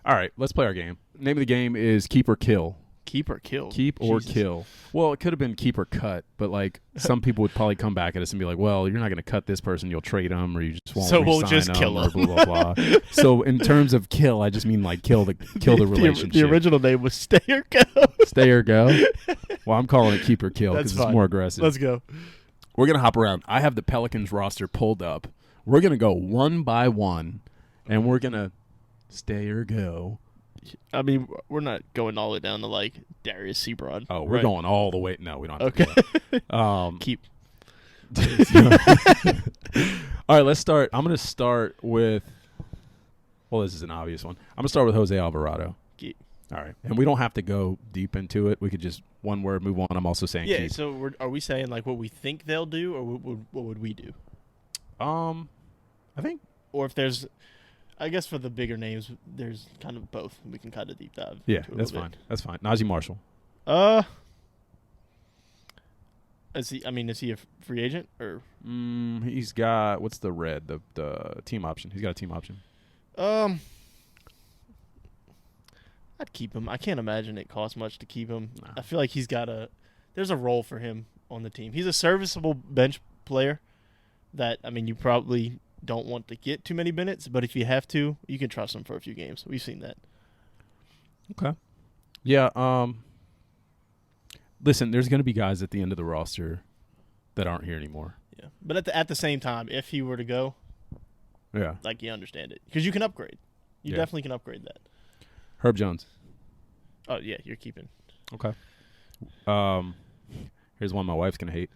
All right, let's play our game. Name of the game is Keep or Kill. Keep or kill? Keep or kill. Well, it could have been keep or cut, but like some people would probably come back at us and be like, "Well, you're not going to cut this person. You'll trade them, or you just won't. So we'll re-sign just them, kill or them." blah blah blah." So in terms of kill, I just mean like kill the relationship. The original name was Stay or Go. Stay or go. Well, I'm calling it keep or kill That's because it's fine. more aggressive. Let's go. We're gonna hop around. I have the Pelicans roster pulled up. We're gonna go one by one, and we're gonna stay or go. I mean, we're not going all the way down to like Darius Sebron. Oh, we're going all the way. No, we don't. Have Okay. To do that. Keep. All right, let's start. I'm gonna start with. Well, this is an obvious one. I'm gonna start with Jose Alvarado. Keep. All right, and we don't have to go deep into it. We could just one word move on. I'm also saying Yeah. keep. So are we saying like what we think they'll do, or what would we do? I think. Or if there's, I guess for the bigger names, there's kind of both. We can kind of deep dive. Yeah, into it a that's little fine. bit. That's fine. Najee Marshall. Is he a free agent or? He's got what's the red the team option. He's got a team option. I'd keep him. I can't imagine it costs much to keep him. Nah. I feel like there's a role for him on the team. He's a serviceable bench player that, I mean, you probably don't want to get too many minutes, but if you have to, you can trust him for a few games. We've seen that. Okay. Yeah. Listen, there's going to be guys at the end of the roster that aren't here anymore. Yeah. But at the same time, if he were to go, Yeah. like, you understand it. Because you can upgrade. You Yeah. definitely can upgrade that. Herb Jones. Oh, yeah, you're keeping. Okay. Here's one my wife's going to hate.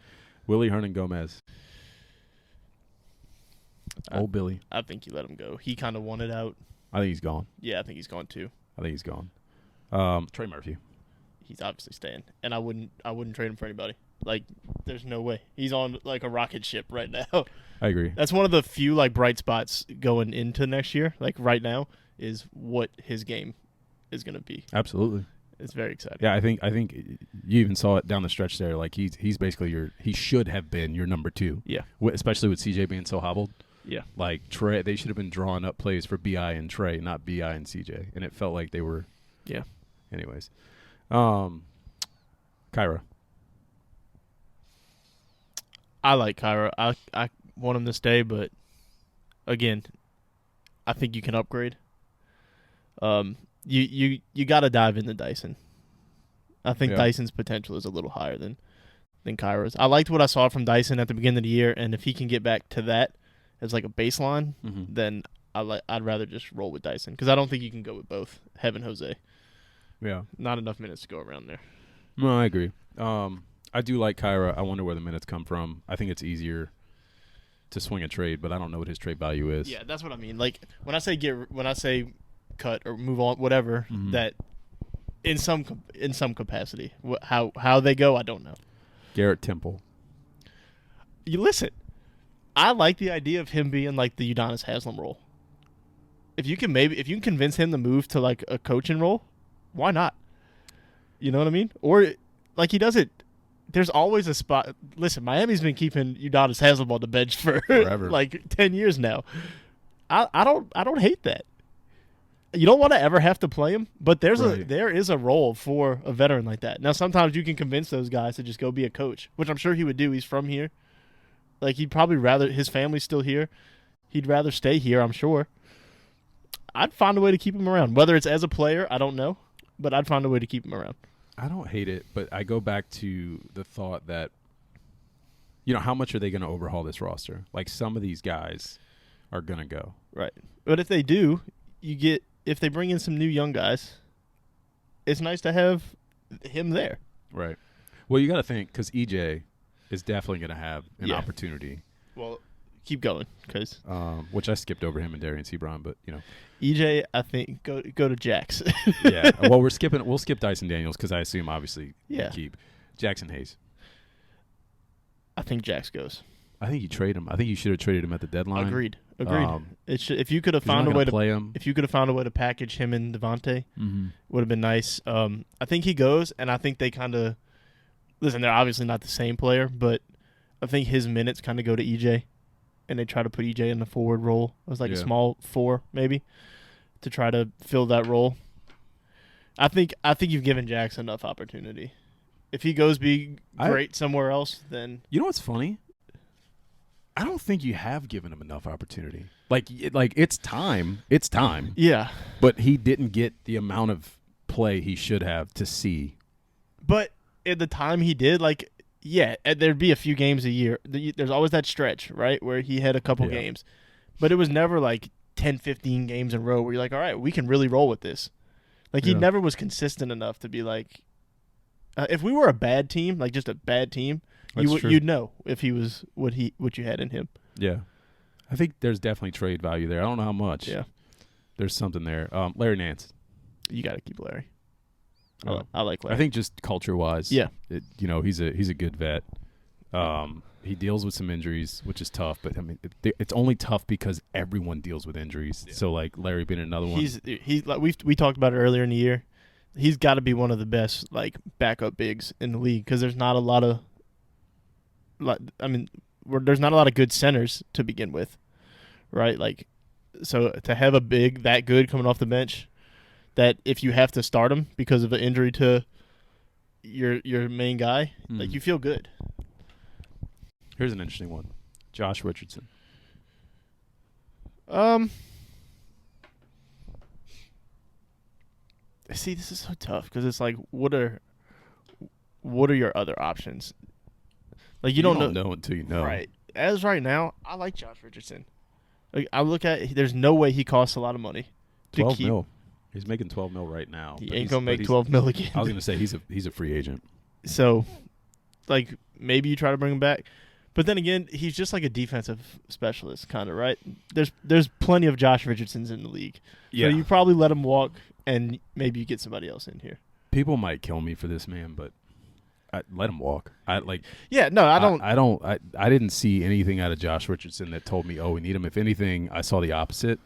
Willie Hernan Gomez. Old Billy. I think you let him go. He kind of wanted out. I think he's gone. Yeah, I think he's gone too. Trey Murphy. He's obviously staying, and I wouldn't trade him for anybody. Like, there's no way. He's on like a rocket ship right now. I agree. That's one of the few like bright spots going into next year. Like right now is what his game is going to be. Absolutely. It's very exciting. Yeah, I think you even saw it down the stretch there. Like he's basically he should have been your number 2. Yeah. Especially with CJ being so hobbled. Yeah. Like Trey, they should have been drawing up plays for BI and Trey, not BI and CJ, and it felt like they were. Yeah. Anyways, Kyra. I like Kyra. I want him to stay, but again, I think you can upgrade. You got to dive into Dyson. I think Yeah. Dyson's potential is a little higher than Kyra's. I liked what I saw from Dyson at the beginning of the year, and if he can get back to that as like a baseline, then I'd rather just roll with Dyson because I don't think you can go with both Heaven Jose. Yeah. Not enough minutes to go around there. No, I agree. I do like Kyra. I wonder where the minutes come from. I think it's easier to swing a trade, but I don't know what his trade value is. Yeah, that's what I mean. Like when I say cut or move on, whatever, that in some capacity, how they go, I don't know. Garrett Temple. You listen. I like the idea of him being like the Udonis Haslem role. If you can convince him to move to like a coaching role, why not? You know what I mean? Or like he does it. There's always a spot. Listen, Miami's been keeping Udonis Haslem on the bench for Forever. like 10 years now. I don't hate that. You don't want to ever have to play him, but there is a role for a veteran like that. Now sometimes you can convince those guys to just go be a coach, which I'm sure he would do. He's from here. Like he'd probably rather his family's still here. He'd rather stay here, I'm sure. I'd find a way to keep him around. Whether it's as a player, I don't know, but I'd find a way to keep him around. I don't hate it, but I go back to the thought that, how much are they going to overhaul this roster? Like some of these guys are going to go. Right. But if they do, if they bring in some new young guys, it's nice to have him there. Right. Well, you got to think because EJ is definitely going to have an opportunity. Well, keep going because which I skipped over him and Darian Sebron, but EJ, I think go to Jax. Yeah. Well, we'll skip Dyson Daniels because I assume obviously you keep Jackson Hayes. I think Jax goes. I think you trade him. I think you should have traded him at the deadline. Agreed. If you could have found a way to play him, if you could have found a way to package him and Devontae, would have been nice. I think he goes, and I think they kind of listen. They're obviously not the same player, but I think his minutes kind of go to EJ, and they try to put EJ in the forward role as like a small 4 maybe to try to fill that role. I think you've given Jax enough opportunity. If he goes be great somewhere else, then you know what's funny? I don't think you have given him enough opportunity. Like it's time. It's time. Yeah. But he didn't get the amount of play he should have to see. But at the time he did, like, yeah, there'd be a few games a year. There's always that stretch, right, where he had a couple games. But it was never like 10, 15 games in a row where you're like, all right, we can really roll with this. Like, he never was consistent enough to be like, if we were a bad team, like just a bad team, you'd know if he was what you had in him. Yeah. I think there's definitely trade value there. I don't know how much. Yeah. There's something there. Larry Nance. You got to keep Larry. Oh. I like Larry. I think just culture-wise, yeah, he's a good vet. He deals with some injuries, which is tough. But I mean, it's only tough because everyone deals with injuries. Yeah. So like Larry being another one. He's like we talked about it earlier in the year. He's got to be one of the best like backup bigs in the league because there's not a lot of. There's not a lot of good centers to begin with, right? Like, so to have a big that good coming off the bench, that if you have to start him because of an injury to your main guy, like you feel good. Here's an interesting one, Josh Richardson. See, this is so tough because it's like, what are your other options? Like you don't know until you know. Right. As right now, I like Josh Richardson. Like, I look at there's no way he costs a lot of money. 12 mil. He's making 12 mil right now. He ain't gonna make 12 mil again. I was gonna say he's a free agent. So, like, maybe you try to bring him back, but then again, he's just like a defensive specialist, kind of, right? There's plenty of Josh Richardsons in the league. Yeah. So you probably let him walk, and maybe you get somebody else in here. People might kill me for this, man, but let him walk. I didn't see anything out of Josh Richardson that told me, oh, we need him. If anything, I saw the opposite.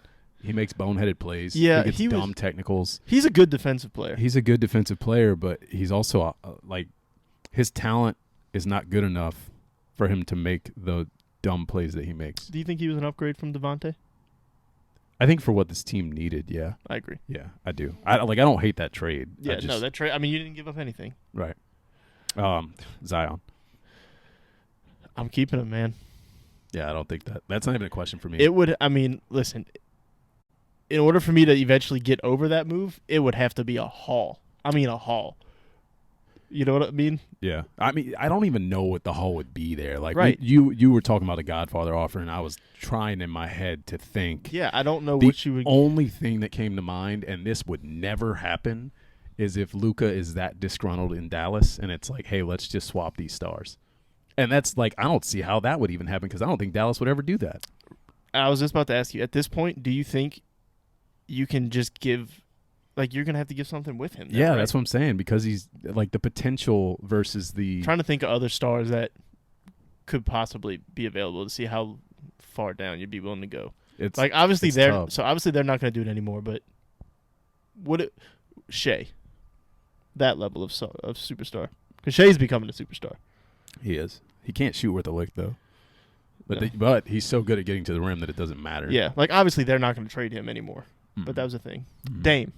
He makes boneheaded plays. Yeah, he gets dumb technicals. He's a good defensive player. He's a good defensive player, but he's also his talent is not good enough for him to make the dumb plays that he makes. Do you think he was an upgrade from Devontae? I think for what this team needed, yeah. I agree. Yeah, I do. I don't hate that trade. Yeah, that trade. I mean, you didn't give up anything. Right. Zion. I'm keeping him, man. Yeah, I don't think that's not even a question for me. It would. I mean, listen. In order for me to eventually get over that move, it would have to be a haul. I mean, a haul. You know what I mean? Yeah. I mean, I don't even know what the haul would be there. Like, right. You were talking about a Godfather offer, and I was trying in my head to think. Yeah, I don't know what you would. The only thing that came to mind, and this would never happen, is if Luka is that disgruntled in Dallas, and it's like, hey, let's just swap these stars. And that's like, I don't see how that would even happen because I don't think Dallas would ever do that. I was just about to ask you, at this point, do you think you can just give, like, you're going to have to give something with him? Yeah, right? That's what I'm saying, because he's, like, the potential versus the... Trying to think of other stars that could possibly be available to see how far down you'd be willing to go. It's like, obviously it's they're tough. So obviously they're not going to do it anymore, but Shea, that level of superstar. Because Shea's becoming a superstar. He is. He can't shoot worth a lick, though. But No. but he's so good at getting to the rim that it doesn't matter. Yeah, like, obviously they're not going to trade him anymore. Mm. But that was the thing. Mm. Dame.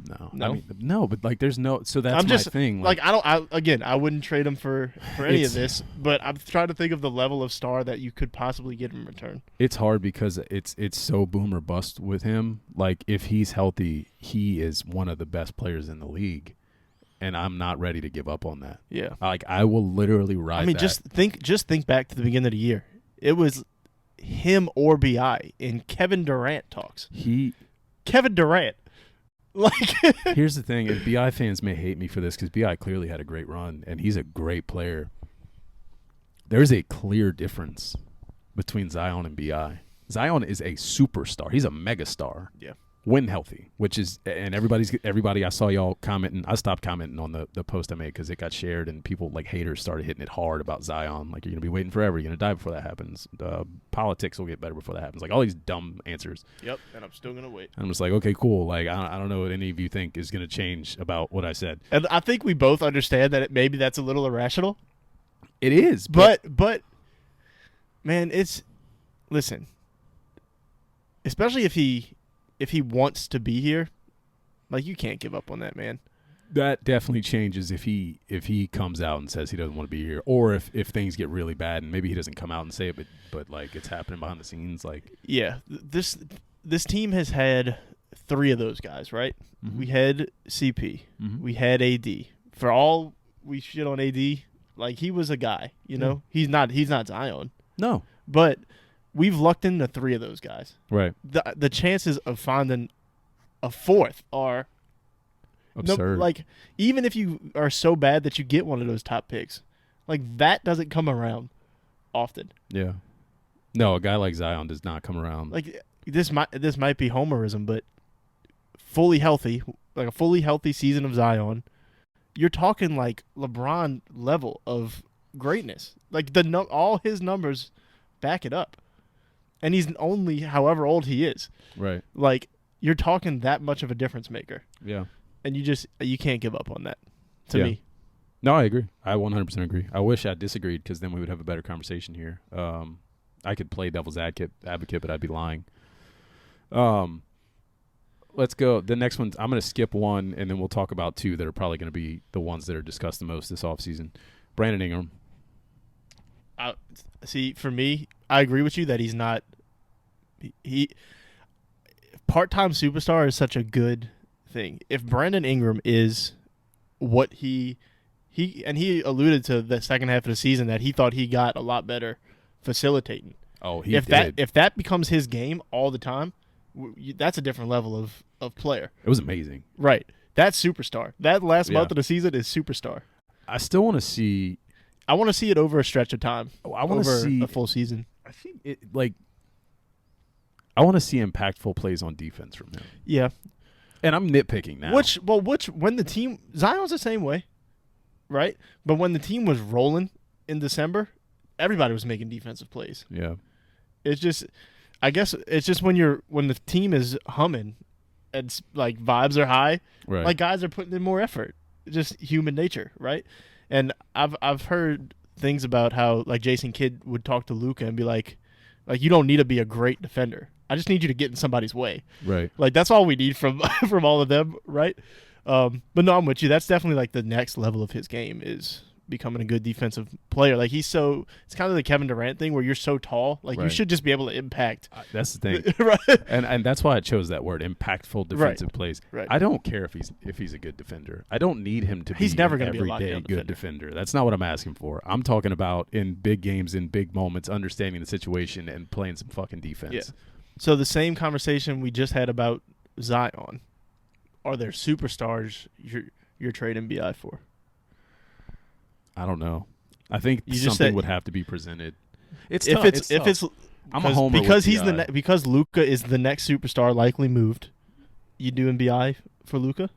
No. No? I mean, no, but, like, there's no... So that's I'm just, my thing. Like, I wouldn't trade him for any of It's- this, but I'm trying to think of the level of star that you could possibly get in return. It's hard because it's so boom or bust with him. Like, if he's healthy, he is one of the best players in the league. And I'm not ready to give up on that. Yeah. Like, I will literally ride that. just think back to the beginning of the year. It was him or BI in Kevin Durant talks. Kevin Durant. Like, Here's the thing, and BI fans may hate me for this because BI clearly had a great run, and he's a great player. There's a clear difference between Zion and BI. Zion is a superstar. He's a megastar. Yeah. When healthy, which is, and everybody, I saw y'all commenting. I stopped commenting on the post I made because it got shared and people, like haters, started hitting it hard about Zion. Like, you're going to be waiting forever. You're going to die before that happens. Politics will get better before that happens. Like, all these dumb answers. Yep, and I'm still going to wait. And I'm just like, okay, cool. Like, I don't know what any of you think is going to change about what I said. And I think we both understand that maybe that's a little irrational. It is. But man, listen, especially if he if he wants to be here, like, you can't give up on that man. That definitely changes if he comes out and says he doesn't want to be here, or if things get really bad and maybe he doesn't come out and say it, but like it's happening behind the scenes. Like, yeah, this team has had 3 of those guys, right? Mm-hmm. We had CP, Mm-hmm. we had AD. For all we shit on AD, like, he was a guy, you know. He's not Zion, No, but we've lucked into 3 of those guys. right? The chances of finding a 4th are Absurd. like, even if you are so bad that you get one of those top picks, like, that doesn't come around often. Yeah. No, a guy like Zion does not come around. Like, this might be homerism, but fully healthy, like a fully healthy season of Zion, you're talking like LeBron level of greatness. Like, all his numbers back it up, and he's only however old he is. Right. Like, you're talking that much of a difference maker. Yeah. And you can't give up on that, to Yeah. me. No, I agree. I 100% agree. I wish I disagreed because then we would have a better conversation here. I could play devil's advocate, but I'd be lying. Let's go. The next one, I'm going to skip one, and then we'll talk about 2 that are probably going to be the ones that are discussed the most this offseason. Brandon Ingram. See, for me, I agree with you that he's not. He part-time superstar is such a good thing. If Brandon Ingram is what he alluded to the second half of the season that he thought he got a lot better facilitating. Oh, he if did. that becomes his game all the time, that's a different level of player. It was amazing. Right. That's superstar. That last Yeah. month of the season is superstar. I still want to see. I want to see it over a stretch of time. I want to over see a full season. I think it like. I want to see impactful plays on defense from him. Yeah. And I'm nitpicking now. When the team Zion's the same way, right? But when the team was rolling in December, everybody was making defensive plays. Yeah. It's just, I guess it's just when the team is humming, and like vibes are high, Right. like guys are putting in more effort. It's just human nature, right? And I've heard things about how like Jason Kidd would talk to Luka and be like you don't need to be a great defender. I just need you to get in somebody's way. Right. Like, that's all we need from all of them, right? But no, I'm with you. That's definitely like the next level of his game is becoming a good defensive player. Like, it's kind of the Kevin Durant thing where you're so tall, like you should just be able to impact. That's the thing, right? and that's why I chose that word, impactful defensive plays. Right. I don't care if he's a good defender. I don't need him to be. He's never going to be a everyday lockdown good defender. That's not what I'm asking for. I'm talking about in big games, in big moments, understanding the situation and playing some fucking defense. Yeah. So the same conversation we just had about Zion, are there superstars you're trading BI for? I don't know. I think something would have to be presented. It's tough. I'm a homer because with because Luka is the next superstar likely moved. You doing BI for Luka?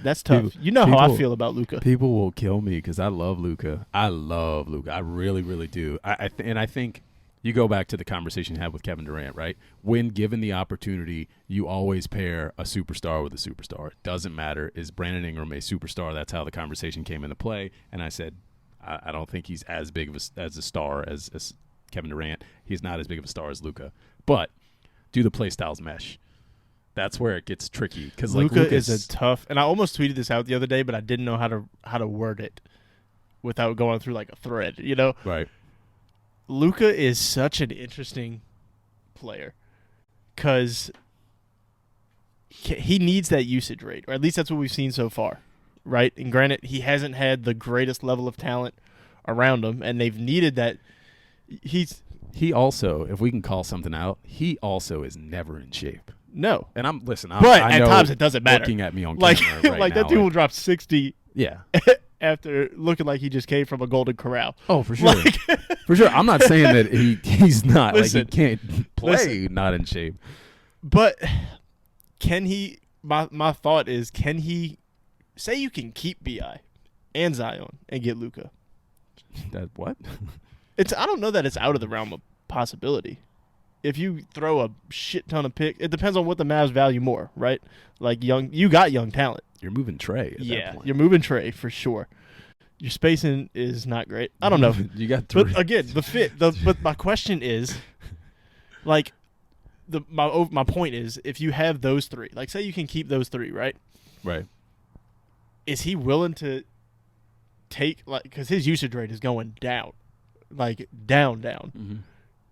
That's tough. You know how I feel about Luka. People will kill me because I love Luka. I really, really do. I think you go back to the conversation you had with Kevin Durant, right? When given the opportunity, you always pair a superstar with a superstar. It doesn't matter. Is Brandon Ingram a superstar? That's how the conversation came into play. And I said, I don't think he's as big of a star as Kevin Durant. He's not as big of a star as Luka. But do the play styles mesh? That's where it gets tricky because Luka is a tough. And I almost tweeted this out the other day, but I didn't know how to word it without going through like a thread. You know, right? Luka is such an interesting player because he needs that usage rate, or at least that's what we've seen so far, right? And granted, he hasn't had the greatest level of talent around him, and they've needed that. He also, if we can call something out, he also is never in shape. No, and but at times it doesn't matter. Looking at me on like camera right like now, that dude will drop 60. Yeah. After looking like he just came from a Golden Corral. Oh, for sure. For sure. I'm not saying that he's not. Listen, like, he can't play not in shape. But can he – my thought is, can he – say you can keep B.I. and Zion and get Luka. That what? I don't know that it's out of the realm of possibility. If you throw a shit ton of picks – it depends on what the Mavs value more, right? Like you got young talent. You're moving Trey at that point. You're moving Trey for sure. Your spacing is not great. I don't know. You got three. But again, the fit. But my question is, like, my point is, if you have those three, like say you can keep those three, right? Right. Is he willing to take, like, because his usage rate is going down, like down. Mm-hmm.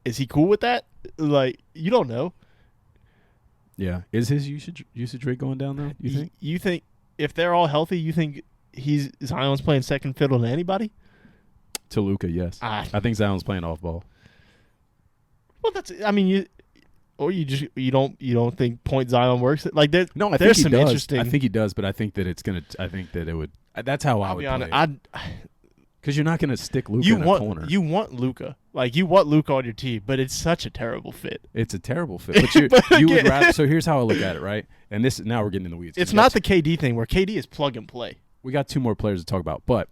Is he cool with that? Like, you don't know. Yeah. Is his usage rate going down though? You think? You think if they're all healthy, you think Zion's playing second fiddle to anybody? To Luka, yes. I think Zion's playing off ball. Well, you don't think point Zion works? Like there's some does. interesting. I think he does, but I think that I think that it would. That's how I would be honest. play it. Because you're not going to stick Luka in a corner. You want Luka. Like, you want Luka on your team, but it's such a terrible fit. It's a terrible fit. But you would rather. So here's how I look at it, right? And now we're getting in the weeds. It's not the KD thing where KD is plug and play. We got two more players to talk about, but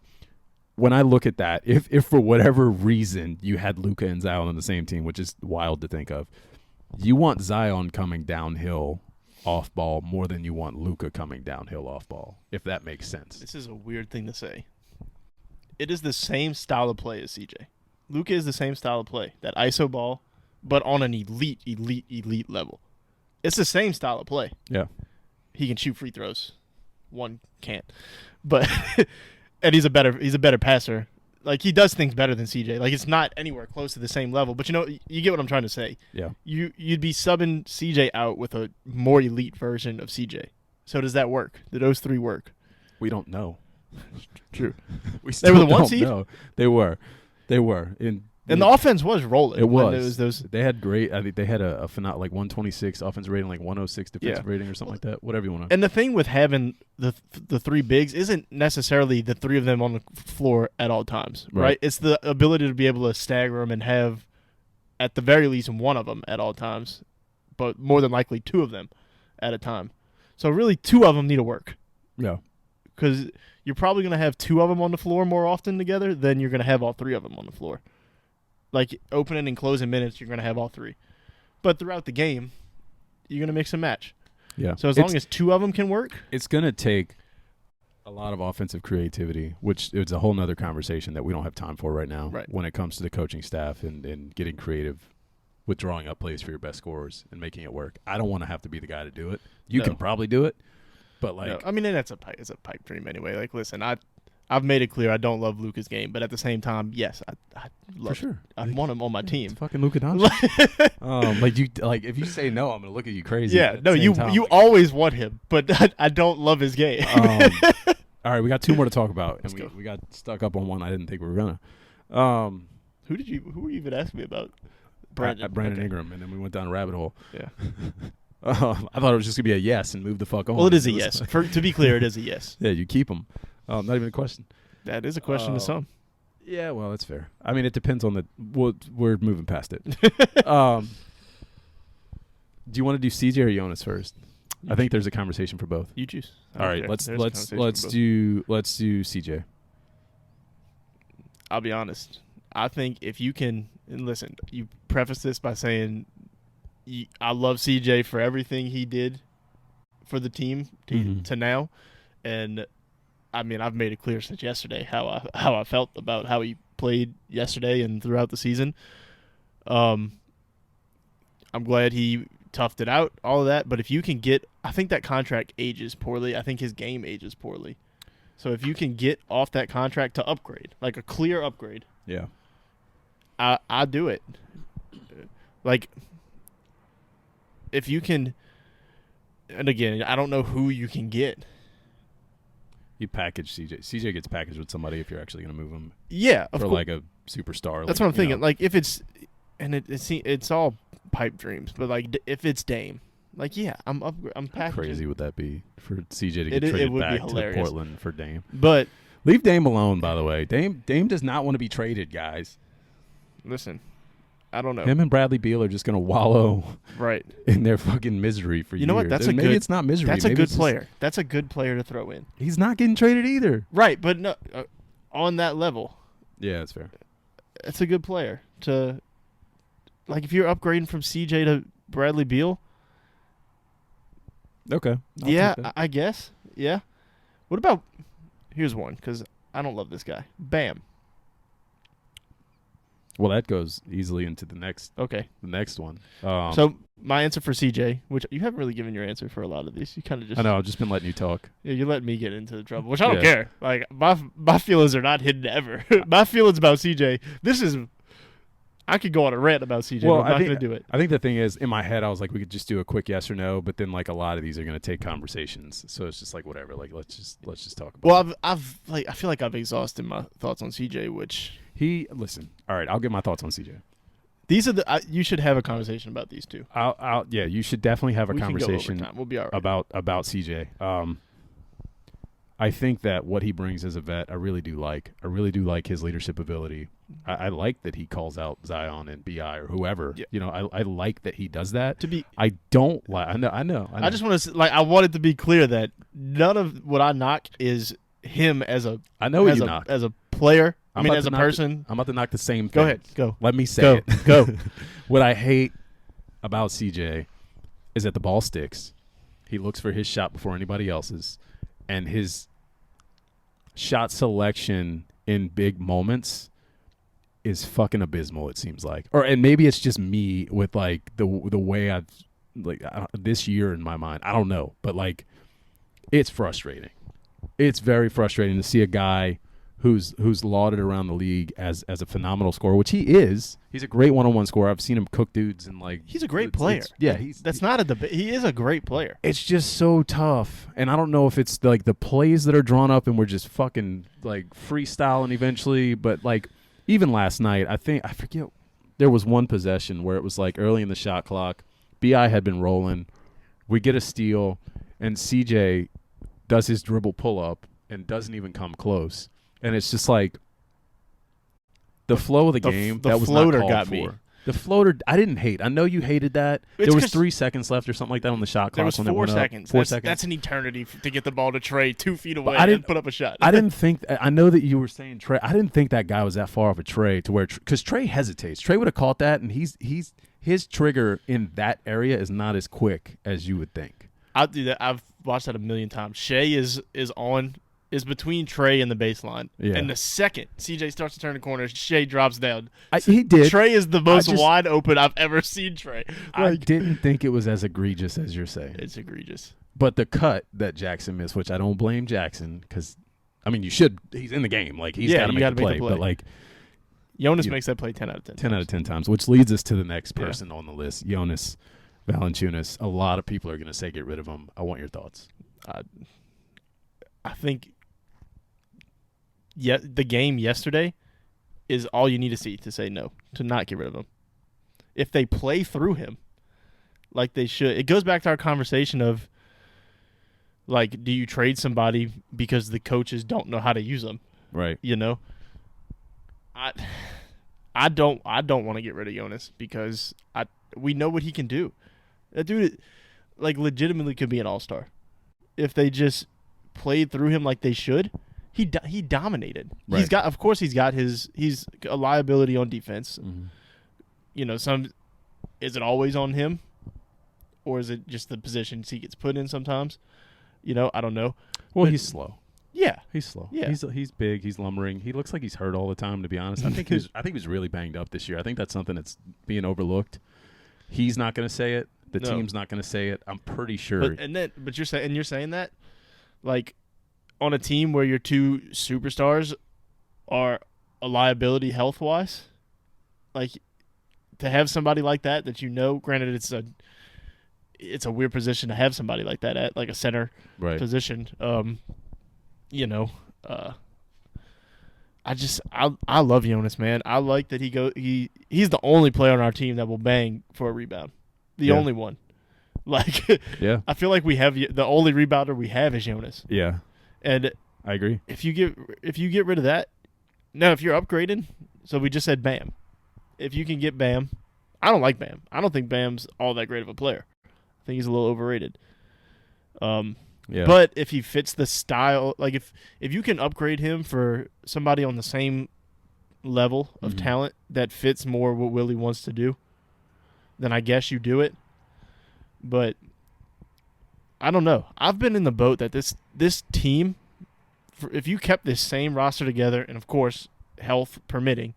when I look at that, if for whatever reason you had Luka and Zion on the same team, which is wild to think of, you want Zion coming downhill off ball more than you want Luka coming downhill off ball, if that makes sense. This is a weird thing to say. It is the same style of play as CJ. Luka is the same style of play, that ISO ball, but on an elite level. It's the same style of play. Yeah. He can shoot free throws. One can't. But and he's a better passer. Like, he does things better than CJ. Like, it's not anywhere close to the same level. But you get what I'm trying to say. Yeah. You'd be subbing CJ out with a more elite version of CJ. So does that work? Do those three work? We don't know. True. They were the one seed? No, they were. And the offense was rolling. It was. It was those. They had great. I think they had a like 126 offensive rating, like 106 defensive rating, or something like that. Whatever you want to. And the thing with having the three bigs isn't necessarily the three of them on the floor at all times, right? It's the ability to be able to stagger them and have, at the very least, one of them at all times, but more than likely two of them at a time. So really, two of them need to work. Yeah. Because you're probably going to have two of them on the floor more often together than you're going to have all three of them on the floor. Like, opening and closing minutes, you're going to have all three. But throughout the game, you're going to mix and match. Yeah. So as long as two of them can work. It's going to take a lot of offensive creativity, which is a whole nother conversation that we don't have time for right now when it comes to the coaching staff and getting creative with drawing up plays for your best scorers and making it work. I don't want to have to be the guy to do it. You can probably do it. But I mean, it's a pipe dream anyway. Like, listen, I've made it clear I don't love Luka's game, but at the same time, yes, I love. For sure, I want him on my team. It's fucking Luka Doncic. If you say no, I'm gonna look at you crazy. Yeah, no, you always want him, but I don't love his game. All right, we got two more to talk about, and we got stuck up on one I didn't think we were gonna. Who were you even asking me about? Brandon Ingram, and then we went down a rabbit hole. Yeah. I thought it was just gonna be a yes and move the fuck on. Well, it is a yes. To be clear, it is a yes. Yeah, you keep them. Not even a question. That is a question to some. Yeah, well, that's fair. I mean, it depends on we're moving past it. Do you want to do CJ or Jonas first? I think there's a conversation for both. You choose. All right, let's do CJ. I'll be honest. I think if you can, and listen, you preface this by saying I love CJ for everything he did for the team to now, and I mean, I've made it clear since yesterday how I felt about how he played yesterday and throughout the season. I'm glad he toughed it out, all of that. But if you can I think that contract ages poorly. I think his game ages poorly. So if you can get off that contract to upgrade, like a clear upgrade, I do it. Like, if you can, and again, I don't know who you can get. You package CJ. CJ gets packaged with somebody if you're actually going to move him. Yeah, for like a superstar. That's what I'm thinking. Like, if it's, and it's all pipe dreams, but like if it's Dame, like I'm packaging. How crazy would that be for CJ to get traded back to Portland for Dame? But leave Dame alone. By the way, Dame does not want to be traded, guys. Listen, I don't know. Him and Bradley Beal are just going to wallow in their fucking misery for years. You know what? Maybe it's not misery. That's a good player. That's a good player to throw in. He's not getting traded either. Right, but no, on that level. Yeah, that's fair. It's a good player to, like, if you're upgrading from CJ to Bradley Beal. Okay. I guess. Yeah. What about? Here's one, because I don't love this guy. Bam. Well, that goes easily into the next one. So my answer for CJ, which you haven't really given your answer for a lot of these. You kind of just. I know. I've just been letting you talk. Yeah, you let me get into the trouble, which I don't care. Like my feelings are not hidden ever. My feelings about CJ. I could go on a rant about CJ, but I'm not going to do it. I think the thing is, in my head, I was like, we could just do a quick yes or no, but then like a lot of these are going to take conversations, so it's just like whatever. Like let's just talk about. Well, I feel like I've exhausted my thoughts on CJ, which listen. All right, I'll get my thoughts on CJ. These are you should have a conversation about these two. Yeah, you should definitely have a conversation we'll be all right. about CJ. I think that what he brings as a vet, I really do like. I really do like his leadership ability. I like that he calls out Zion and BI or whoever. Yeah. You know, I like that he does that. I don't like. I know. I just want to I want it to be clear that none of what I knock is him as a. I know what you knock as a player. As a person. I'm about to knock the same thing. Go ahead. Go. Let me say it. Go. What I hate about CJ is that the ball sticks. He looks for his shot before anybody else's, and his shot selection in big moments is fucking abysmal, it seems like. And maybe it's just me with like the way I've like this year in my mind. I don't know, but like it's frustrating. It's very frustrating to see a guy who's lauded around the league as a phenomenal scorer, which he is. He's a great one-on-one scorer. I've seen him cook dudes and like he's a great player. That's not a debate. He is a great player. It's just so tough, and I don't know if it's like the plays that are drawn up and we're just fucking like freestyling eventually. But like even last night, I forget there was one possession where it was like early in the shot clock. BI had been rolling. We get a steal, and CJ does his dribble pull up and doesn't even come close. And it's just like the flow of the game. The that was floater not called got for. me. The floater, I didn't hate. I know you hated that. There was 3 seconds left or something like that on the shot clock. There was when 4 it went seconds. Up. 4 seconds. That's an eternity to get the ball to Trey 2 feet away and put up a shot. I didn't think. I know that you were saying Trey. I didn't think that guy was that far off a Trey to where because Trey hesitates. Trey would have caught that, and his trigger in that area is not as quick as you would think. I'll do that. I've watched that a million times. Shea is between Trey and the baseline. Yeah. And the second CJ starts to turn the corner, Shea drops down. He did. Trey is the most wide open I've ever seen Trey. I didn't think it was as egregious as you're saying. It's egregious. But the cut that Jackson missed, which I don't blame Jackson because, I mean, you should. He's in the game. Like, he's got to make the play. But, like, Jonas makes that play 10 out of 10 10 out of 10 times, which leads us to the next person on the list, Jonas Valanciunas. A lot of people are going to say get rid of him. I want your thoughts. I think the game yesterday is all you need to see to say no, to not get rid of him. If they play through him like they should, it goes back to our conversation of, like, do you trade somebody because the coaches don't know how to use them? Right. You know? I don't want to get rid of Jonas because we know what he can do. That dude, like, legitimately could be an all-star. If they just played through him like they should, he dominated. Right. He's a liability on defense. Mm-hmm. You know, is it always on him, or is it just the positions he gets put in sometimes? You know, I don't know. Well, he's slow. Yeah, he's slow. Yeah, he's big. He's lumbering. He looks like he's hurt all the time. To be honest, I think he's really banged up this year. I think that's something that's being overlooked. He's not going to say it. The team's not going to say it. I'm pretty sure. But you're saying that, like, on a team where your 2 superstars are a liability health wise, like, to have somebody like that you know, granted it's a weird position to have somebody like that at, like a center position. You know, I love Jonas, man. I like that he's the only player on our team that will bang for a rebound. The only one. Like, yeah. I feel like we have the only rebounder we have is Jonas. Yeah. And I agree. If you get rid of that, now if you're upgrading, so we just said Bam. If you can get Bam, I don't like Bam. I don't think Bam's all that great of a player. I think he's a little overrated. Yeah. But if he fits the style, like if you can upgrade him for somebody on the same level of talent that fits more what Willie wants to do, then I guess you do it. But I don't know. I've been in the boat that this team, if you kept this same roster together, and of course health permitting,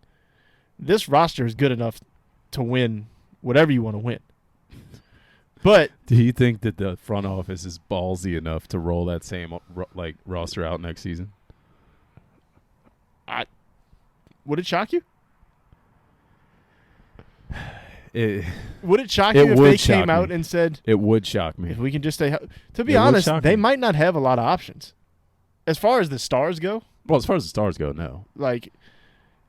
this roster is good enough to win whatever you want to win. But do you think that the front office is ballsy enough to roll that same roster out next season? Would it shock you? Would it shock It you if would they shock came out me. and said, It would shock me. if we can just stay to be It would honest, shock they me. might not have a lot of options. As far as the stars go, Well, as far as the stars go, no. like,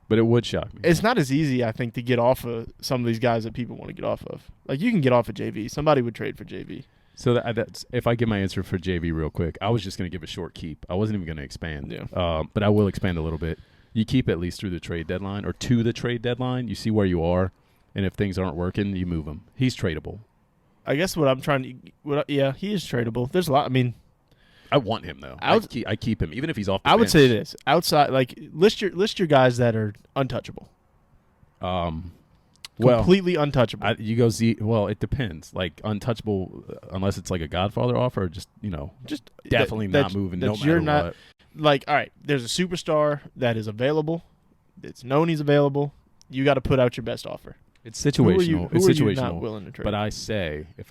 But it would shock me. it's not as easy, I think, to get off of some of these guys that people want to get off of. Like, you can get off of JV. Somebody would trade for JV. So that's if I give my answer for JV real quick. I was just going to give a short keep. I wasn't even going to expand. Yeah. But I will expand a little bit. You keep at least through the trade deadline or to the trade deadline. You see where you are, and if things aren't working, you move him. He's tradable. I guess what I'm trying to yeah, he is tradable. There's a lot. I mean, I want him though. I keep him even if he's off the I would bench. say this. Outside, like, list your guys that are untouchable. Well, Completely untouchable. you go Z. Well, it depends. Like untouchable, unless it's like a Godfather offer, or just just definitely not moving. No matter what. Like, all right, there's a superstar that is available. It's known he's available. You got to put out your best offer. It's situational. It's who situational. Are you not willing to trade? But I say, if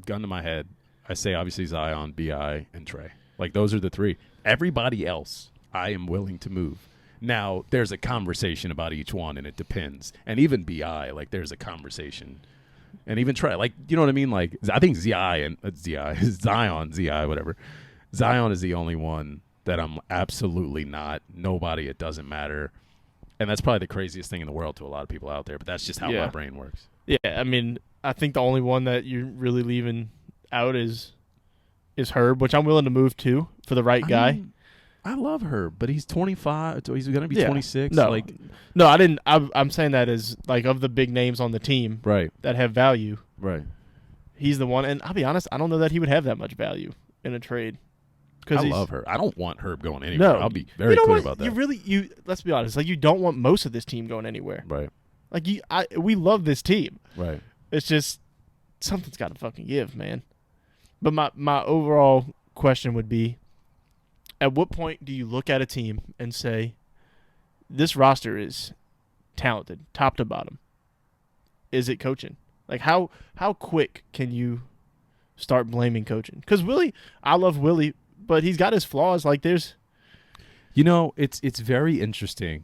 gun to my head, I say obviously Zion, Bi, and Trey. Like those are the three. Everybody else, I am willing to move. Now there's a conversation about each one, and it depends. And even Bi, like there's a conversation, and even Trey, like you know what I mean. Like I think Zion, whatever. Zion is the only one that I'm absolutely not. Nobody, it doesn't matter. And that's probably the craziest thing in the world to a lot of people out there, but that's just how my brain works. Yeah, I mean, I think the only one that you're really leaving out is Herb, which I'm willing to move to for the right guy. I love Herb, but he's 25. He's going to be 26. No, no, I didn't. I'm saying that as like of the big names on the team right that have value. Right. He's the one, and I'll be honest, I don't know that he would have that much value in a trade. I love Herb. I don't want Herb going anywhere. No, I'll be very clear about that. Let's be honest. Like you don't want most of this team going anywhere. Right. Like we love this team. Right. It's just something's got to fucking give, man. But my overall question would be, at what point do you look at a team and say, this roster is talented, top to bottom? Is it coaching? Like how quick can you start blaming coaching? Because Willie, I love Willie, but he's got his flaws. Like there's, it's very interesting.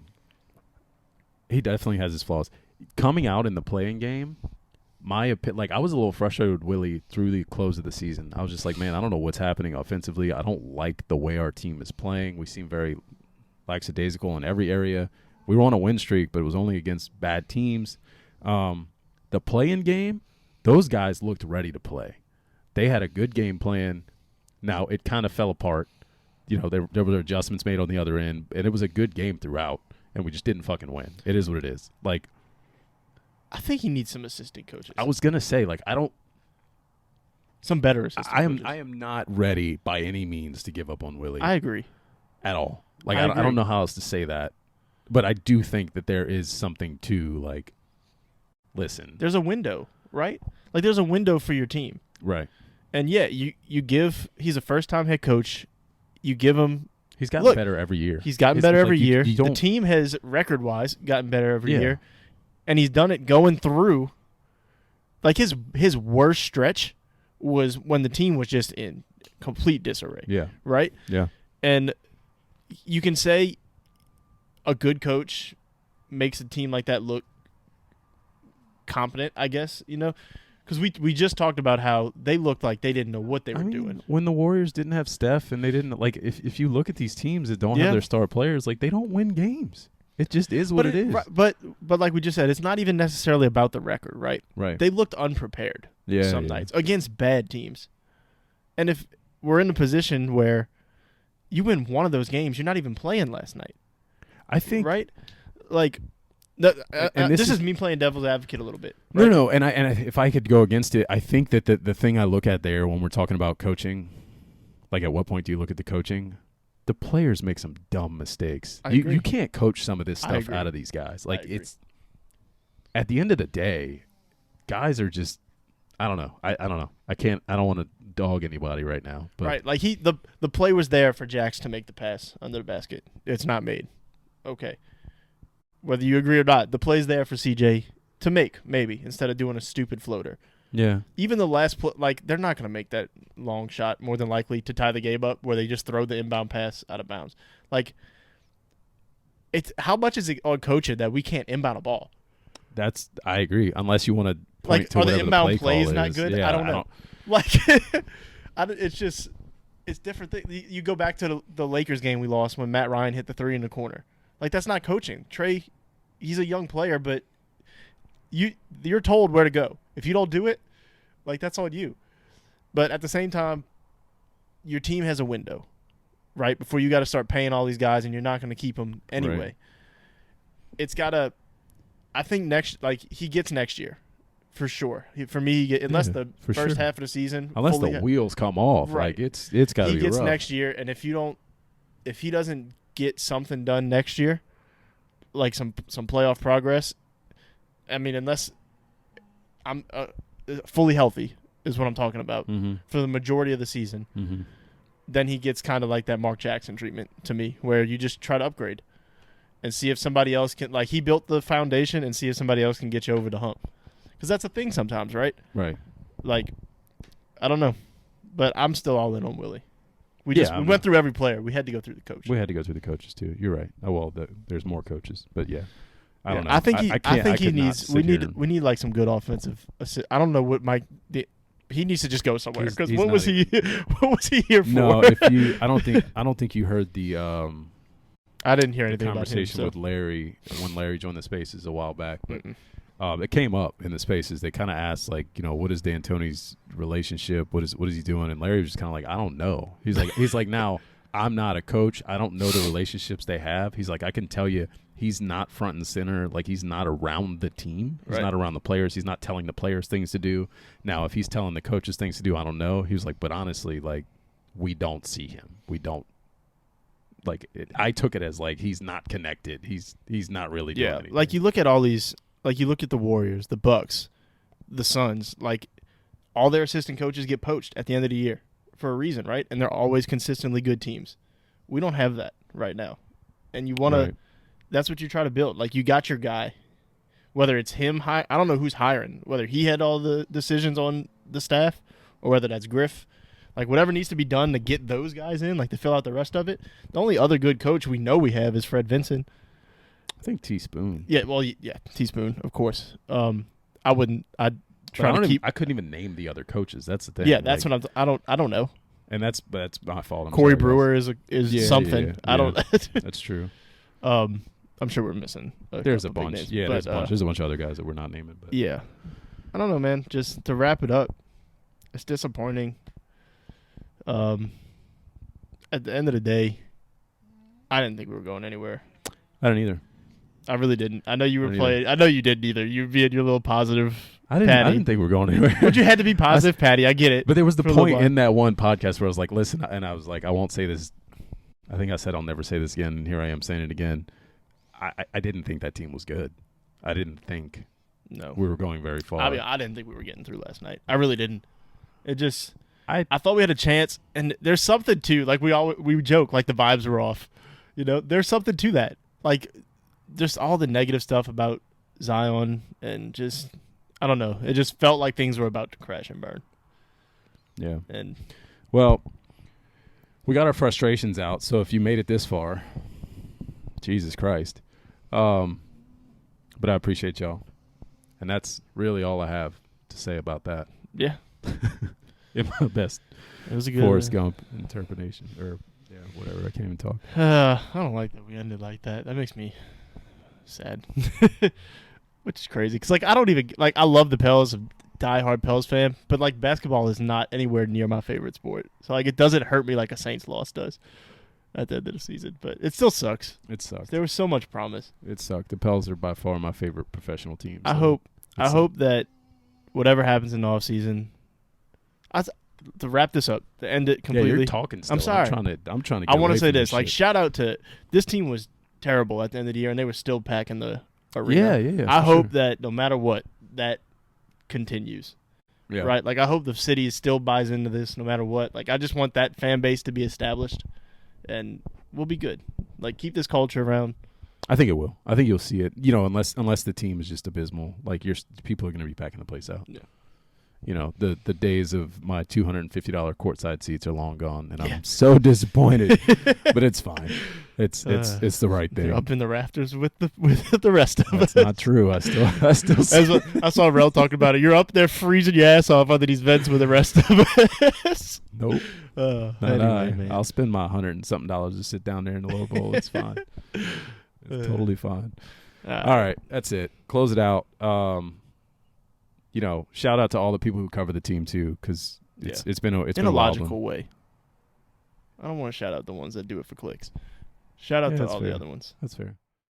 He definitely has his flaws. Coming out in the playing game, I was a little frustrated with Willie through the close of the season. I was just like, man, I don't know what's happening offensively. I don't like the way our team is playing. We seem very lackadaisical in every area. We were on a win streak, but it was only against bad teams. The play-in game, those guys looked ready to play. They had a good game plan. Now, it kind of fell apart. There were adjustments made on the other end, and it was a good game throughout, and we just didn't fucking win. It is what it is. Like, I think he needs some assistant coaches. I was going to say, some better assistant coaches. I am not ready by any means to give up on Willie. I agree. At all. Like, I don't know how else to say that, but I do think that there is something to, listen. There's a window, right? Like, there's a window for your team. Right. And yeah, you give. He's a first-time head coach. You give him. He's gotten better every year. He's gotten better every year. You the team has record-wise gotten better every year, and he's done it going through. Like his worst stretch was when the team was just in complete disarray. Yeah. Right. Yeah. And you can say a good coach makes a team like that look competent, I guess. Because we just talked about how they looked like they didn't know what they were doing. When the Warriors didn't have Steph and they didn't if you look at these teams that don't have their star players, they don't win games. It just is what it is. Right, but like we just said, it's not even necessarily about the record, right? Right. They looked unprepared some nights against bad teams. And if we're in a position where you win one of those games, you're not even playing last night. I think right? This is me playing devil's advocate a little bit. Right? No, and if I could go against it, I think that the thing I look at there when we're talking about coaching, at what point do you look at the coaching? The players make some dumb mistakes. You can't coach some of this stuff out of these guys. It's at the end of the day, guys are just I don't know. I don't know. I don't want to dog anybody right now. But right, the play was there for Jax to make the pass under the basket. It's not made. Okay. whether you agree or not, the play's there for CJ to make, maybe, instead of doing a stupid floater. Yeah. Even the last play, like, they're not going to make that long shot more than likely to tie the game up where they just throw the inbound pass out of bounds. Like, it's how much is it on coaching that we can't inbound a ball? I agree. Unless you want to point Like, to are the whatever inbound play plays call not is. good? Yeah, I don't know. Like, it's just, it's different things. You go back to the Lakers game we lost when Matt Ryan hit the three in the corner. Like, that's not coaching. Trey, he's a young player, but you're told where to go. If you don't do it, like, that's on you. But at the same time, your team has a window, right? Before you got to start paying all these guys, and you're not going to keep them anyway. Right. It's got to – I think he gets next year for sure. For me, unless the first half of the season – unless the wheels come off. Right. Like, it's got to be rough. He gets next year, and if he doesn't get something done next year, like some playoff progress, I mean, unless I'm fully healthy is what I'm talking about for the majority of the season, then he gets kind of like that Mark Jackson treatment to me, where you just try to upgrade and see if somebody else can, like, he built the foundation and see if somebody else can get you over the hump. Because that's a thing sometimes, right? Right. Like, I don't know, but I'm still all in on Willie. We went through every player. We had to go through the coach. We had to go through the coaches too. You're right. Oh well, there's more coaches, but yeah, I don't know. I think he needs. We need like some good offensive. I don't know what he needs to just go somewhere, because what was he here for? No, I don't think you heard the I didn't hear anything conversation about him, with Larry when Larry joined the Spaces a while back, but it came up in the Spaces. They kind of asked, like, what is D'Antoni's relationship? What is he doing? And Larry was just kind of like, I don't know. He's like now I'm not a coach. I don't know the relationships they have. He's like, I can tell you he's not front and center. Like, he's not around the team. He's not around the players. He's not telling the players things to do. Now, if he's telling the coaches things to do, I don't know. He was like, but honestly, like, we don't see him. We don't. Like, I took it as, like, he's not connected. He's not really doing anything. Like, you look at all these. Like, you look at the Warriors, the Bucks, the Suns. Like, all their assistant coaches get poached at the end of the year for a reason, right? And they're always consistently good teams. We don't have that right now. And you want to that's what you try to build. Like, you got your guy. Whether it's him, I don't know who's hiring. Whether he had all the decisions on the staff or whether that's Griff. Like, whatever needs to be done to get those guys in, like, to fill out the rest of it. The only other good coach we know we have is Fred Vinson. I think Teaspoon. Yeah, well, Teaspoon, of course. I'd try to keep. I couldn't even name the other coaches. That's the thing. Yeah, that's what I don't know. And that's my fault. Corey Brewer is something. Yeah. I don't. That's true. I'm sure we're missing. There's a bunch. Names, there's a bunch. There's a bunch of other guys that we're not naming. But yeah, I don't know, man. Just to wrap it up, it's disappointing. At the end of the day, I didn't think we were going anywhere. I don't either. I really didn't. I know you were playing. I know you didn't either. You being your little positive. I didn't think we were going anywhere. But you had to be positive, Patty. I get it. But there was the point in that one podcast where I was like, listen, and I was like, I won't say this. I think I said I'll never say this again, and here I am saying it again. I didn't think that team was good. I didn't think we were going very far. I mean, I didn't think we were getting through last night. I really didn't. It just I thought we had a chance, and there's something to, like, we joke like the vibes were off. There's something to that. Like, just all the negative stuff about Zion, and just I don't know. It just felt like things were about to crash and burn. Yeah. And well, we got our frustrations out. So if you made it this far, Jesus Christ. But I appreciate y'all. And that's really all I have to say about that. Yeah. In my best it was a good Forrest Gump interpretation. Or, whatever. I can't even talk. I don't like that we ended like that. That makes me sad. Which is crazy. Because, like, I don't even – like, I love the Pels. I'm a diehard Pels fan. But, like, basketball is not anywhere near my favorite sport. So, like, it doesn't hurt me like a Saints loss does at the end of the season. But it still sucks. It sucks. There was so much promise. It sucked. The Pels are by far my favorite professional team. So I hope that whatever happens in the offseason – to wrap this up, to end it completely. Yeah, you're talking still. I'm sorry. I'm trying to get I want to say this. Like, shout out to – this team was terrible at the end of the year, and they were still packing the arena. Yeah. I hope that no matter what, that continues. Yeah. Right? Like, I hope the city still buys into this no matter what. Like, I just want that fan base to be established, and we'll be good. Like, keep this culture around. I think it will. I think you'll see it. You know, unless the team is just abysmal, like people are going to be packing the place out. Yeah. You know, the days of my $250 courtside seats are long gone, and I'm so disappointed. But it's fine. It's the right thing. You're up in the rafters with the rest of us. That's not true. I still. I saw Rel talking about it. You're up there freezing your ass off under these vents with the rest of us. Nope. Anyway, man. I'll spend my $100 and something to sit down there in the lower bowl. It's fine. It's totally fine. All right, that's it. Close it out. You know, shout out to all the people who cover the team too, because it's been a logical way. I don't want to shout out the ones that do it for clicks. Shout out to all the other ones. That's fair.